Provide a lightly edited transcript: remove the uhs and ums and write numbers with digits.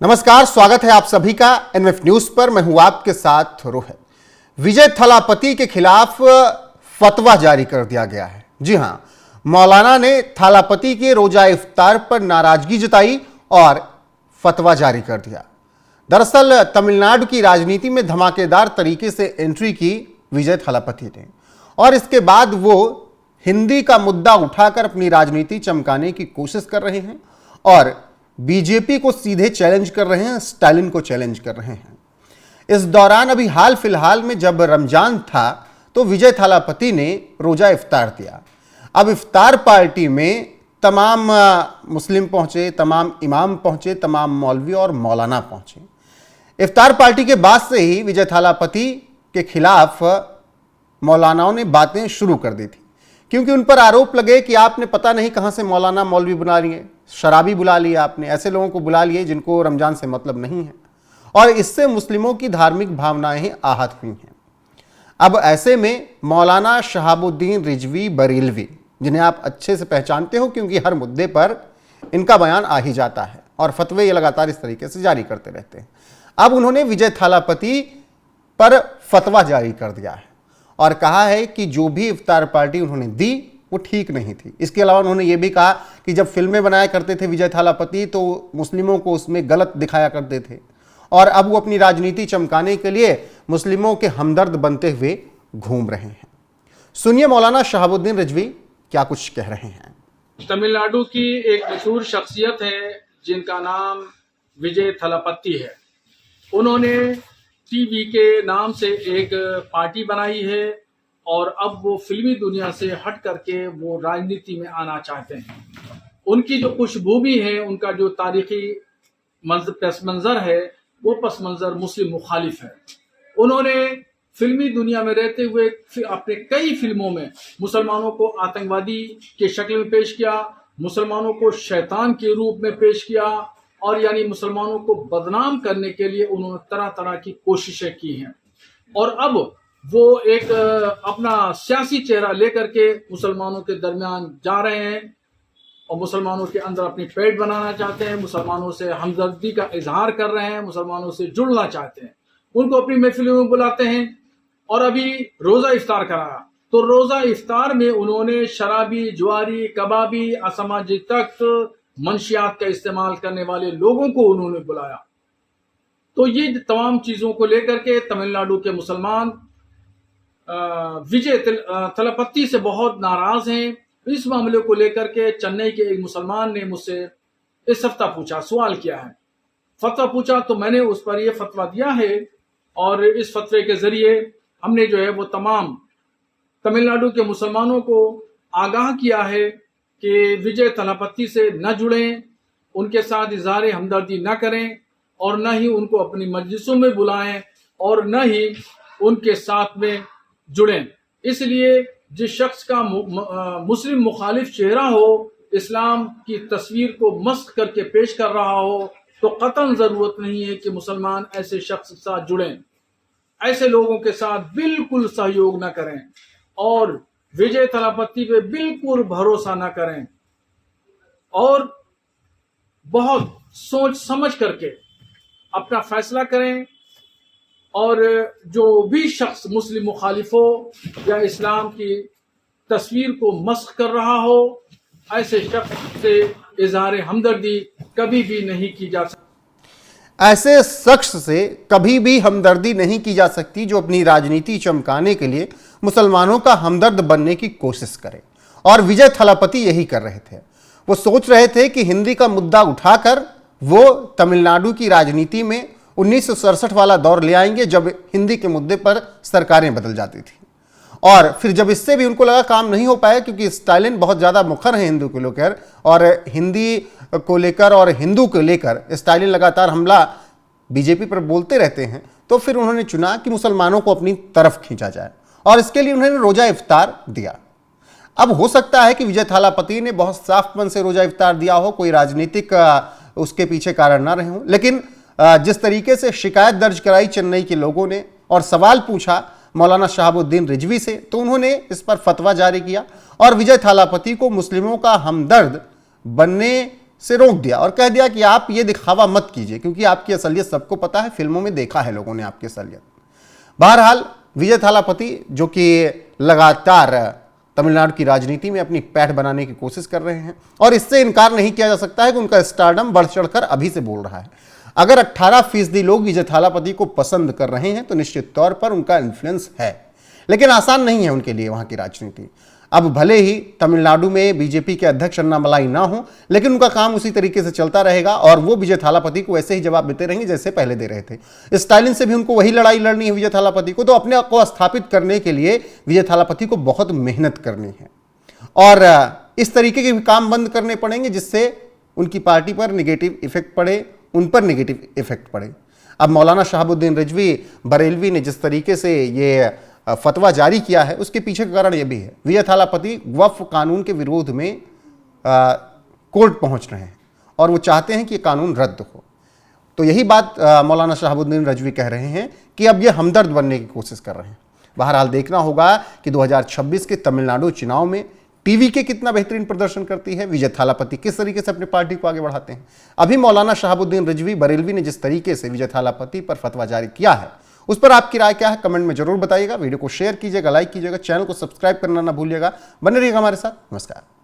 नमस्कार, स्वागत है आप सभी का एनएफ न्यूज पर। मैं हूं आपके साथ रोहित। विजय थलापति के खिलाफ फतवा जारी कर दिया गया है। जी हां, मौलाना ने थलापति के रोजा इफ्तार पर नाराजगी जताई और फतवा जारी कर दिया। दरअसल तमिलनाडु की राजनीति में धमाकेदार तरीके से एंट्री की विजय थलापति ने और इसके बाद वो हिंदी का मुद्दा उठाकर अपनी राजनीति चमकाने की कोशिश कर रहे हैं और बीजेपी को सीधे चैलेंज कर रहे हैं, स्टालिन को चैलेंज कर रहे हैं। इस दौरान अभी हाल फिलहाल में जब रमजान था तो विजय थलापति ने रोजा इफ्तार दिया। अब इफ्तार पार्टी में तमाम मुस्लिम पहुंचे, तमाम इमाम पहुंचे, तमाम मौलवी और मौलाना पहुंचे। इफ्तार पार्टी के बाद से ही विजय थलापति के खिलाफ मौलानाओं ने बातें शुरू कर दी थी, क्योंकि उन पर आरोप लगे कि आपने पता नहीं कहां से मौलाना मौलवी बुला लिए, शराबी बुला लिए, आपने ऐसे लोगों को बुला लिए जिनको रमजान से मतलब नहीं है और इससे मुस्लिमों की धार्मिक भावनाएं आहत हुई हैं। अब ऐसे में मौलाना शहाबुद्दीन रिजवी बरेलवी, जिन्हें आप अच्छे से पहचानते हो क्योंकि हर मुद्दे पर इनका बयान आ ही जाता है और फतवे ये लगातार इस तरीके से जारी करते रहते हैं, अब उन्होंने विजय थलापति पर फतवा जारी कर दिया है और कहा है कि जो भी इफ्तार पार्टी उन्होंने दी वो ठीक नहीं थी। इसके अलावा उन्होंने ये भी कहा कि जब फिल्में बनाया करते थे विजय थलापति तो मुस्लिमों को उसमें गलत दिखाया करते थे और अब वो अपनी राजनीति चमकाने के लिए मुस्लिमों के हमदर्द बनते हुए घूम रहे हैं। सुनिए मौलाना शहाबुद्दीन रिजवी क्या कुछ कह रहे हैं। तमिलनाडु की एक मशहूर शख्सियत है जिनका नाम विजय थलापति है। उन्होंने टीवी के नाम से एक पार्टी बनाई है और अब वो फिल्मी दुनिया से हट करके वो राजनीति में आना चाहते हैं। उनकी जो पृष्ठभूमि है, उनका जो तारीखी पस मंजर है, वो पस मंजर मुस्लिम मुखालिफ है। उन्होंने फिल्मी दुनिया में रहते हुए अपने कई फिल्मों में मुसलमानों को आतंकवादी के शक्ल में पेश किया, मुसलमानों को शैतान के रूप में पेश किया और यानी मुसलमानों को बदनाम करने के लिए उन्होंने तरह तरह की कोशिशें की हैं। और अब वो एक अपना सियासी चेहरा लेकर के मुसलमानों के दरमियान जा रहे हैं और मुसलमानों के अंदर अपनी पेट बनाना चाहते हैं, मुसलमानों से हमदर्दी का इजहार कर रहे हैं, मुसलमानों से जुड़ना चाहते हैं, उनको अपनी महफिलों में बुलाते हैं। और अभी रोजा इफ्तार कराया तो रोजा इफ्तार में उन्होंने शराबी, जुआरी, कबाबी, असामाजिक तख्त, मंशियात का इस्तेमाल करने वाले लोगों को उन्होंने बुलाया। तो ये तमाम चीजों को लेकर के तमिलनाडु के मुसलमान विजय थलापति से बहुत नाराज हैं। इस मामले को लेकर के चेन्नई के एक मुसलमान ने मुझसे इस हफ्ता पूछा, सवाल किया है, फतवा पूछा, तो मैंने उस पर यह फतवा दिया है और इस फतवे के जरिए हमने जो है वो तमाम तमिलनाडु के मुसलमानों को आगाह किया है कि विजय थलापति से न जुड़ें, उनके साथ इजहार हमदर्दी न करें और न ही उनको अपनी मजलिसों में बुलाएं और न ही उनके साथ में जुड़ें। इसलिए जिस शख्स का मुस्लिम मुखालिफ चेहरा हो, इस्लाम की तस्वीर को मस्क करके पेश कर रहा हो, तो कतई जरूरत नहीं है कि मुसलमान ऐसे शख्स के साथ जुड़ें, ऐसे लोगों के साथ बिल्कुल सहयोग न करें और विजय थलापति पे बिल्कुल भरोसा न करें और बहुत सोच समझ करके अपना फैसला करें। और जो भी शख्स मुस्लिम मुखालिफ हो या इस्लाम की तस्वीर को मस्क कर रहा हो, ऐसे शख्स से इजहार हमदर्दी कभी भी नहीं की जा सकती। ऐसे शख्स से कभी भी हमदर्दी नहीं की जा सकती जो अपनी राजनीति चमकाने के लिए मुसलमानों का हमदर्द बनने की कोशिश करे और विजय थलापति यही कर रहे थे। वो सोच रहे थे कि हिंदी का मुद्दा उठाकर वो तमिलनाडु की राजनीति में 1967 वाला दौर ले आएंगे जब हिंदी के मुद्दे पर सरकारें बदल जाती थी। और फिर जब इससे भी उनको लगा काम नहीं हो पाया, क्योंकि स्टालिन बहुत ज़्यादा मुखर है हिंदू को लेकर और हिंदी को लेकर और हिंदू को लेकर स्टालिन लगातार हमला बीजेपी पर बोलते रहते हैं, तो फिर उन्होंने चुना कि मुसलमानों को अपनी तरफ खींचा जाए और इसके लिए उन्होंने रोजा इफ्तार दिया। अब हो सकता है कि विजय थलापति ने बहुत साफ मन से रोजा इफ्तार दिया हो, कोई राजनीतिक उसके पीछे कारण ना रहे हों, लेकिन जिस तरीके से शिकायत दर्ज कराई चेन्नई के लोगों ने और सवाल पूछा मौलाना शहाबुद्दीन रिजवी से, तो उन्होंने इस पर फतवा जारी किया और विजय थलापति को मुस्लिमों का हमदर्द बनने से रोक दिया और कह दिया कि आप ये दिखावा मत कीजिए, क्योंकि आपकी असलियत सबको पता है, फिल्मों में देखा है लोगों ने आपकी असलियत। बहरहाल विजय थालापति जो कि लगातार तमिलनाडु की राजनीति में अपनी पैठ बनाने की कोशिश कर रहे हैं, और इससे इनकार नहीं किया जा सकता है कि उनका स्टारडम बढ़ चढ़कर अभी से बोल रहा है। अगर 18% लोग विजय थालापति को पसंद कर रहे हैं तो निश्चित तौर पर उनका इन्फ्लुएंस है, लेकिन आसान नहीं है उनके लिए वहां की राजनीति। अब भले ही तमिलनाडु में बीजेपी के अध्यक्ष अन्नामलाई ना हो, लेकिन उनका काम उसी तरीके से चलता रहेगा और वो विजय थालापति को वैसे ही जवाब देते रहेंगे जैसे पहले दे रहे थे। स्टालिन से भी उनको वही लड़ाई लड़नी है विजय थालापति को, तो अपने को स्थापित करने के लिए विजय थालापति को बहुत मेहनत करनी है और इस तरीके के भी काम बंद करने पड़ेंगे जिससे उनकी पार्टी पर निगेटिव इफेक्ट पड़े, उन पर निगेटिव इफेक्ट पड़े। अब मौलाना शहाबुद्दीन रिजवी बरेलवी ने जिस तरीके से ये फतवा जारी किया है उसके पीछे का कारण यह भी है, विजय थालापति वक्फ कानून के विरोध में कोर्ट पहुंच रहे हैं और वो चाहते हैं कि ये कानून रद्द हो। तो यही बात मौलाना शहाबुद्दीन रिजवी कह रहे हैं कि अब ये हमदर्द बनने की कोशिश कर रहे हैं। बहरहाल देखना होगा कि 2026 के तमिलनाडु चुनाव में टीवीके कितना बेहतरीन प्रदर्शन करती है, विजय थालापति किस तरीके से अपनी पार्टी को आगे बढ़ाते हैं। अभी मौलाना शहाबुद्दीन रिजवी बरेलवी ने जिस तरीके से विजय थालापति पर फतवा जारी किया है उस पर आपकी राय क्या है, कमेंट में जरूर बताइएगा। वीडियो को शेयर कीजिएगा, लाइक कीजिएगा, चैनल को सब्सक्राइब करना ना भूलिएगा। बने रहिएगा हमारे साथ। नमस्कार।